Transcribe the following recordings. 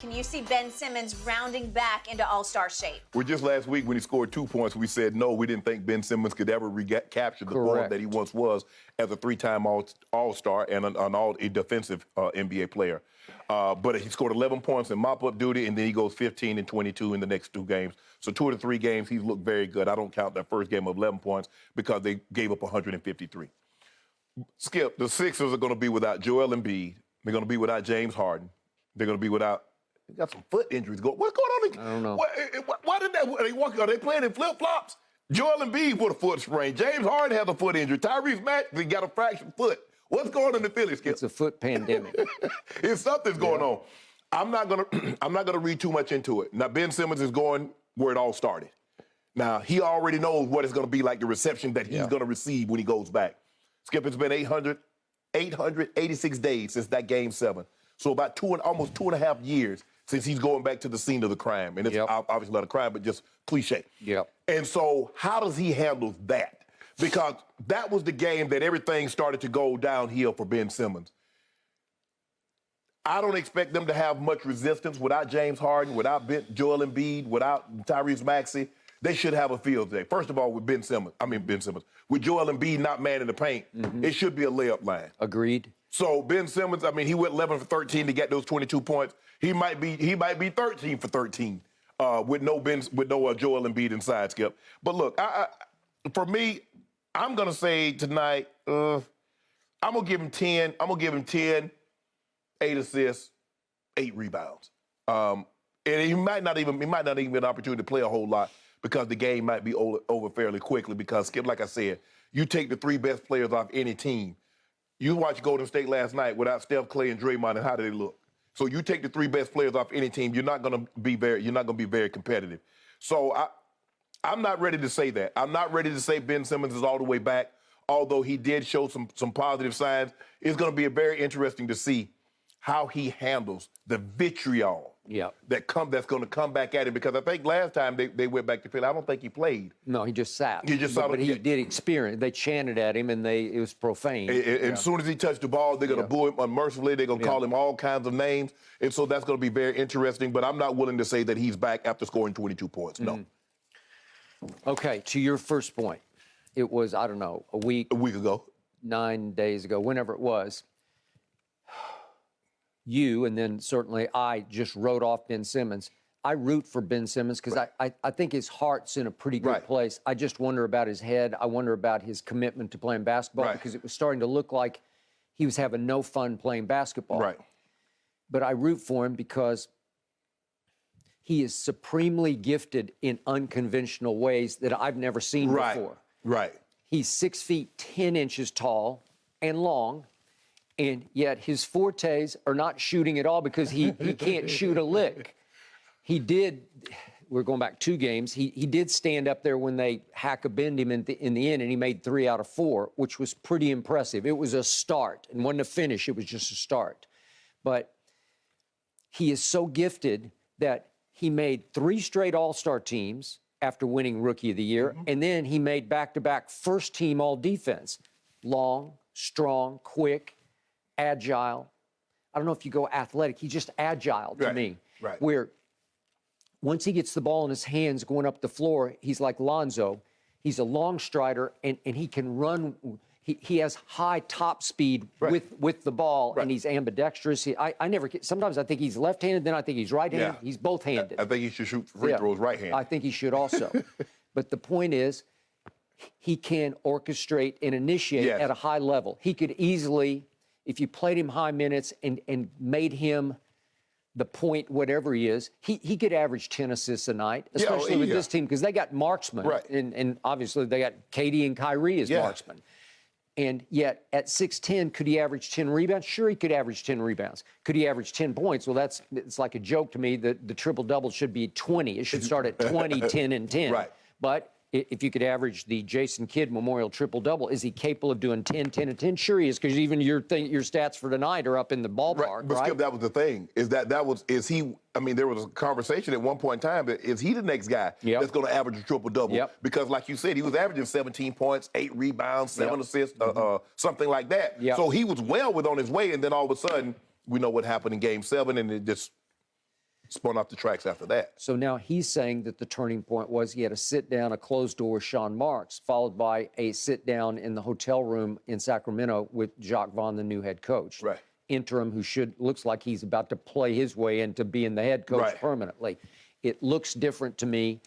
Can you see Ben Simmons rounding back into all-star shape? Well, just last week when he scored 2 points, we said no, we didn't think Ben Simmons could ever capture the form that he once was as a three-time All-Star and a defensive NBA player. But he scored 11 points in mop-up duty, and then he goes 15 and 22 in the next 2 games. So 2 of the 3 games, he's looked very good. I don't count that first game of 11 points because they gave up 153. Skip, the Sixers are going to be without Joel Embiid. They're going to be without James Harden. They're going to be without... They got some foot injuries going. What's going on? I don't know. Why did that? Are they playing in flip-flops? Joel Embiid with a foot sprain. James Harden has a foot injury. Tyrese Maxey got a fractured foot. What's going on in the Phillies, Skip? It's a foot pandemic. Something's going on. I'm not gonna read too much into it. Now Ben Simmons is going where it all started. Now he already knows what it's going to be like, the reception that he's going to receive when he goes back. Skip, it's been 886 days since that Game 7. So about almost 2.5 years since he's going back to the scene of the crime. And it's obviously not a crime, but just cliche. Yep. And so how does he handle that? Because that was the game that everything started to go downhill for Ben Simmons. I don't expect them to have much resistance without James Harden, without Joel Embiid, without Tyrese Maxey. They should have a field day. First of all, with Ben Simmons, with Joel Embiid not manning the paint, it should be a layup line. Agreed. So Ben Simmons, he went 11 for 13 to get those 22 points. He might be 13 for 13 with no Joel Embiid inside, Skip. But look, for me, I'm gonna say tonight, I'm gonna give him 10. I'm gonna give him 10, 8 assists, 8 rebounds. And he might not even get an opportunity to play a whole lot because the game might be over fairly quickly. Because Skip, like I said, you take the 3 best players off any team. You watched Golden State last night without Steph, Clay, and Draymond, and how did they look? So you take the 3 best players off any team, you're not going to be very competitive. So I'm not ready to say that. I'm not ready to say Ben Simmons is all the way back, although he did show some positive signs. It's going to be very interesting to see how he handles the vitriol that's going to come back at him, because I think last time they went back to Philly, I don't think he played. No, he just sat. He just sat. But he did experience. They chanted at him, and it was profane. And as soon as he touched the ball, they're going to boo him unmercifully. They're going to call him all kinds of names. And so that's going to be very interesting. But I'm not willing to say that he's back after scoring 22 points. No. Okay, to your first point, it was, I don't know, a week ago, 9 days ago, whenever it was. You, and then certainly I, just wrote off Ben Simmons. I root for Ben Simmons because I think his heart's in a pretty good place. I just wonder about his head. I wonder about his commitment to playing basketball because it was starting to look like he was having no fun playing basketball. Right. But I root for him because he is supremely gifted in unconventional ways that I've never seen before. Right. He's 6 feet 10 inches tall and long. And yet his fortes are not shooting at all because he can't shoot a lick. He did, we're going back 2 games, he did stand up there when they hack-a-bend him in the end, and he made 3 out of 4, which was pretty impressive. It was a start, and wasn't a finish, it was just a start. But he is so gifted that he made 3 straight All-Star teams after winning Rookie of the Year, and then he made back-to-back first-team All-Defense. Long, strong, quick, agile. I don't know if you go athletic. He's just agile to me. Right. Where once he gets the ball in his hands going up the floor, he's like Lonzo. He's a long strider, and he can run. He has high top speed with the ball, and he's ambidextrous. Sometimes I think he's left-handed, then I think he's right-handed. He's both-handed. I think he should shoot free throws right-handed. I think he should also. But the point is, he can orchestrate and initiate at a high level. He could easily, if you played him high minutes and made him the point, whatever he is, he could average 10 assists a night, especially with this team, because they got marksmen. And obviously they got KD and Kyrie as marksmen. And yet at 6'10", could he average 10 rebounds? Sure, he could average 10 rebounds. Could he average 10 points? Well, it's like a joke to me that the triple-double should be 20. It should start at 20, 10, and 10. But if you could average the Jason Kidd Memorial triple-double, is he capable of doing 10, 10, and 10? Sure he is, because even your stats for tonight are up in the ballpark, But Skip, that was the thing, there was a conversation at one point in time, that is he the next guy that's going to average a triple-double? Because like you said, he was averaging 17 points, 8 rebounds, 7 assists, something like that. So he was well on his way, and then all of a sudden, we know what happened in Game 7, and it just... spun off the tracks after that. So now he's saying that the turning point was he had a sit-down, a closed door with Sean Marks, followed by a sit-down in the hotel room in Sacramento with Jacques Vaughn, the new head coach. Right. Interim, who looks like he's about to play his way into being the head coach permanently. It looks different to me.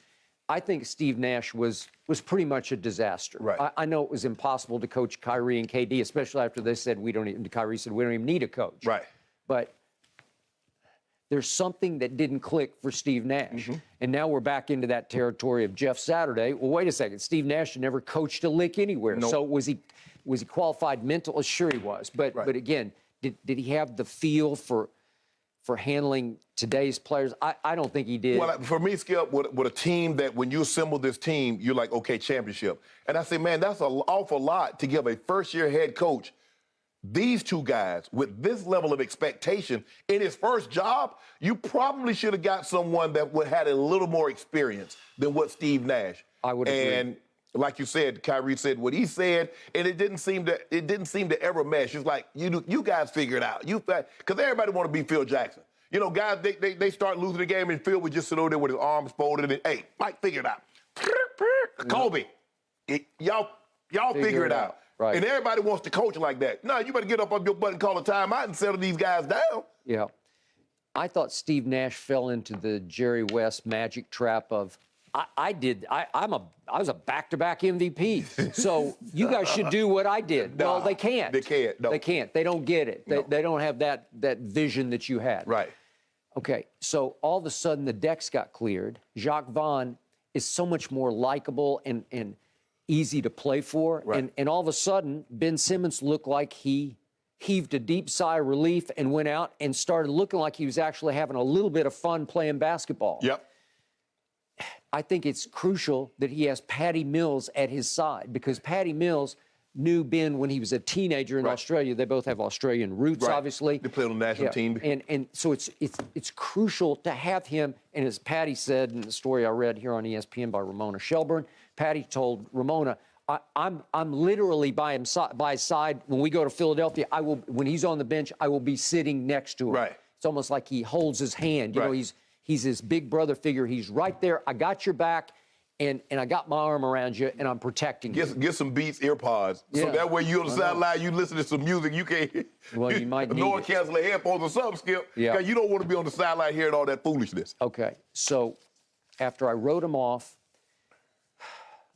I think Steve Nash was pretty much a disaster. Right. I know it was impossible to coach Kyrie and KD, especially after they said Kyrie said we don't even need a coach. Right. But there's something that didn't click for Steve Nash. And now we're back into that territory of Jeff Saturday. Well, wait a second. Steve Nash had never coached a lick anywhere. Nope. So was he qualified mentally? Sure he was. But again, did he have the feel for handling today's players? I don't think he did. Well, for me, Skip, with a team that when you assemble this team, you're like, okay, championship. And I say, man, that's an awful lot to give a first-year head coach these two guys with this level of expectation in his first job. You probably should have got someone that had a little more experience than what Steve Nash. I would agree. And like you said, Kyrie said what he said, and it didn't seem to ever mesh. It's like you guys figure it out. Because everybody want to be Phil Jackson. You know, guys, they start losing the game, and Phil would just sit over there with his arms folded and, hey, Mike, figure it out. Kobe, y'all figure it out. Right. And everybody wants to coach like that. No, you better get up on your butt and call a timeout and settle these guys down. Yeah. I thought Steve Nash fell into the Jerry West magic trap of, I was a back-to-back MVP. So you guys should do what I did. Nah, well, they can't. They can't. No. They can't. They don't get it. They don't have that vision that you had. Right. Okay, so all of a sudden the decks got cleared. Jacques Vaughn is so much more likable and easy to play for. Right. And all of a sudden, Ben Simmons looked like he heaved a deep sigh of relief and went out and started looking like he was actually having a little bit of fun playing basketball. Yep. I think it's crucial that he has Patty Mills at his side, because Patty Mills knew Ben when he was a teenager in Australia. They both have Australian roots, obviously. They played on the national team. And so it's crucial to have him. And as Patty said in the story I read here on ESPN by Ramona Shelburne, Patty told Ramona, I'm literally by his side when we go to Philadelphia. When he's on the bench, I will be sitting next to him. Right. It's almost like he holds his hand. You know, he's his big brother figure. He's right there. I got your back, and I got my arm around you, and I'm protecting you. Get some Beats ear pods. So that way you on the sideline, you listen to some music, you can't. Well, you might need noise canceling headphones or something, Skip. Yeah. Because you don't want to be on the sideline hearing all that foolishness. Okay. So after I wrote him off,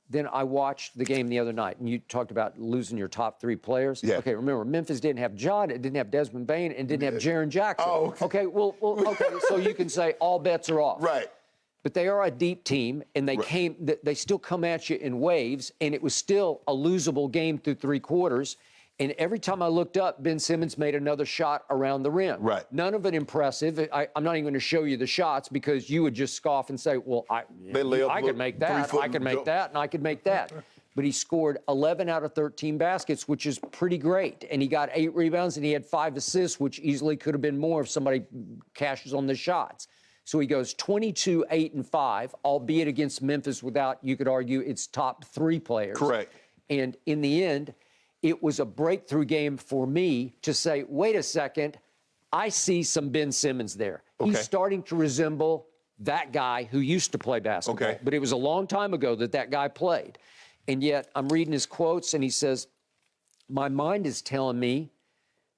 then I watched the game the other night, and you talked about losing your top three players. Yeah. Okay, remember, Memphis didn't have John, it didn't have Desmond Bain, and didn't have Jaren Jackson. Oh, okay. Okay, so you can say all bets are off. Right. But they are a deep team, and they still come at you in waves, and it was still a losable game through three quarters. And every time I looked up, Ben Simmons made another shot around the rim. Right. None of it impressive. I'm not even going to show you the shots because you would just scoff and say, well, I could make that, I could make that, and I could make that. But he scored 11 out of 13 baskets, which is pretty great. And he got 8 rebounds, and he had 5 assists, which easily could have been more if somebody cashes on the shots. So he goes 22, 8, and 5, albeit against Memphis without, you could argue, its top 3 players. Correct. And in the end, it was a breakthrough game for me to say, wait a second, I see some Ben Simmons there. Okay. He's starting to resemble that guy who used to play basketball. Okay. But it was a long time ago that guy played. And yet I'm reading his quotes, and he says, my mind is telling me,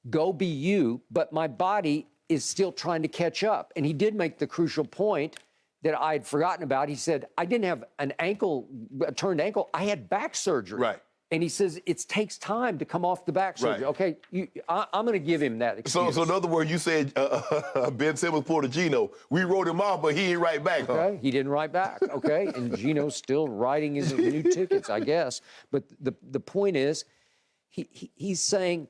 go be you, but my body is still trying to catch up. And he did make the crucial point that I had forgotten about. He said, I didn't have a turned ankle. I had back surgery. Right. And he says it takes time to come off the back surgery. Right. Okay, I'm going to give him that excuse. So in other words, you said Ben Simmons pulled a Gino. We wrote him off, but he ain't right back, Okay, huh? he didn't write back. Okay, and Gino's still writing his new tickets, I guess. But the point is, he's saying,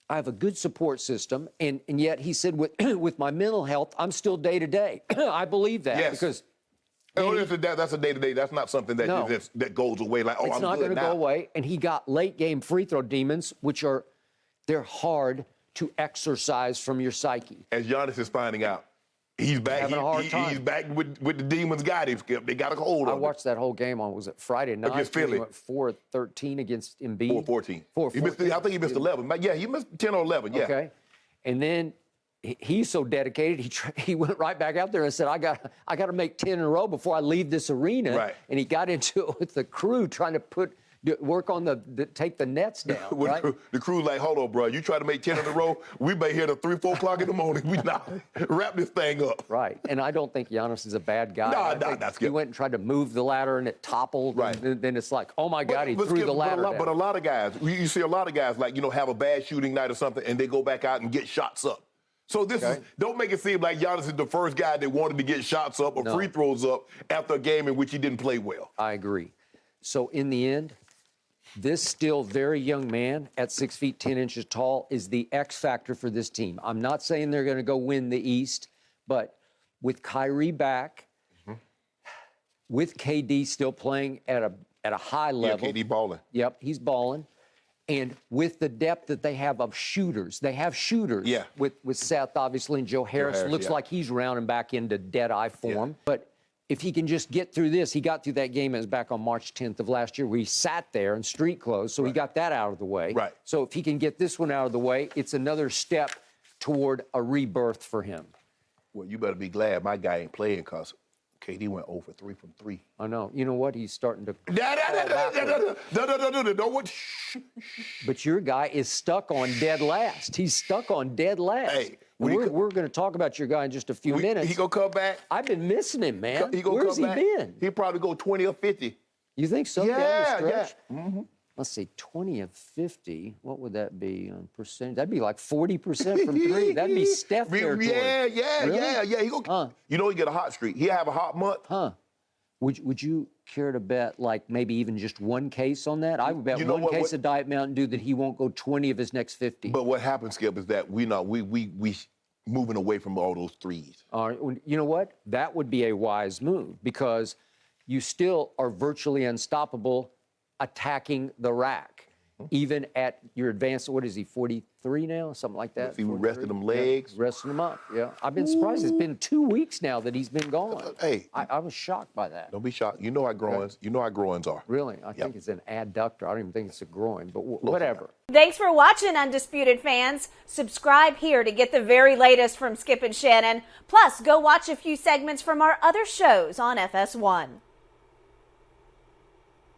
I have a good support system, and yet he said, with my mental health, I'm still day to day. I believe that. Yes. Because that's a day-to-day. That's not something that goes away like, it's I'm not going good to now. go away. And he got late-game free throw demons, which they're hard to exorcise from your psyche. As Giannis is finding out, he's back. Having a hard time. He's back with the demons got him, Skip. They got a hold of him. I watched that whole game on, was it Friday night? Against Philly. He went 4-13 against Embiid. 4-14. 4-14. I think he missed 11. Yeah, he missed 10 or 11, yeah. Okay. And then he's so dedicated. He went right back out there and said, I got to make 10 in a row before I leave this arena. Right. And he got into it with the crew trying to work on take the nets down. Right? The crew's like, hold on, bro. You try to make 10 in a row, we be here till 3, 4 o'clock in the morning. We not wrap this thing up. Right. And I don't think Giannis is a bad guy. That's good. He went and tried to move the ladder and it toppled. Right. And then it's like, oh my God, he threw the ladder down. But a lot of guys, you see a lot of guys like, have a bad shooting night or something, and they go back out and get shots up. So don't make it seem like Giannis is the first guy that wanted to get shots up or free throws up after a game in which he didn't play well. I agree. So in the end, this still very young man at 6 feet 10 inches tall is the X factor for this team. I'm not saying they're going to go win the East, but with Kyrie back, with KD still playing at a high level. Yeah, KD balling. Yep, he's balling. And with the depth that they have of shooters, they have shooters. Yeah. With Seth, obviously, and Joe Harris. Looks like he's rounding back into dead-eye form. Yeah. But if he can just get through this, he got through that game. It was back on March 10th of last year where he sat there in street clothes, so he got that out of the way. Right. So if he can get this one out of the way, it's another step toward a rebirth for him. Well, you better be glad my guy ain't playing because KD went 0 for 3 from 3. I know. You know what? He's starting to. No. But your guy is stuck on dead last. He's stuck on dead last. Hey, we're going to talk about your guy in just a few minutes. He gonna come back? I've been missing him, man. Where's he been? He'll probably go 20 or 50. You think so? Yeah, down the stretch? yeah. Mm-hmm. Let's see, 20 of 50. What would that be on percentage? That'd be like 40% from 3. That'd be Steph territory. Yeah. Really? He go. You know he get a hot streak. He'll have a hot month. Huh. Would you care to bet like maybe even just one case on that? I would bet one case of Diet Mountain Dew that he won't go 20 of his next 50. But what happens, Skip, is that we moving away from all those threes. You know what? That would be a wise move because you still are virtually unstoppable attacking the rack. Even at your advanced, what is he, 43 now? Something like that? He rested them legs. Yeah, resting them up, yeah. I've been surprised. It's been 2 weeks now that he's been gone. Hey. I was shocked by that. Don't be shocked. You know how groins are. Really? I think it's an adductor. I don't even think it's a groin, but whatever. Thanks for watching, Undisputed fans. Subscribe here to get the very latest from Skip and Shannon. Plus, go watch a few segments from our other shows on FS1.